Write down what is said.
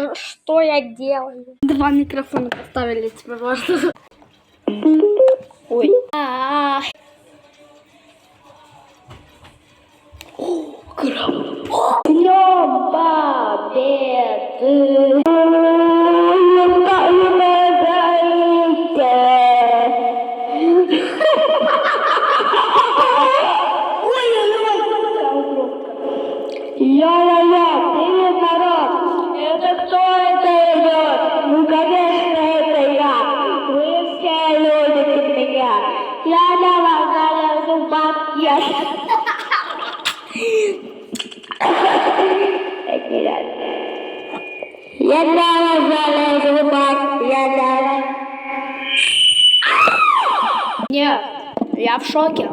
знаю, что я делаю. Два микрофона поставили, тебе можно. Ой. Днем Победы! Я-я-я, привет, народ! Это кто это идет? Ну, конечно, это я. Вы все любите меня. Я для вас налезу бабки. Я для вас налезу бабки. Нет, я в шоке.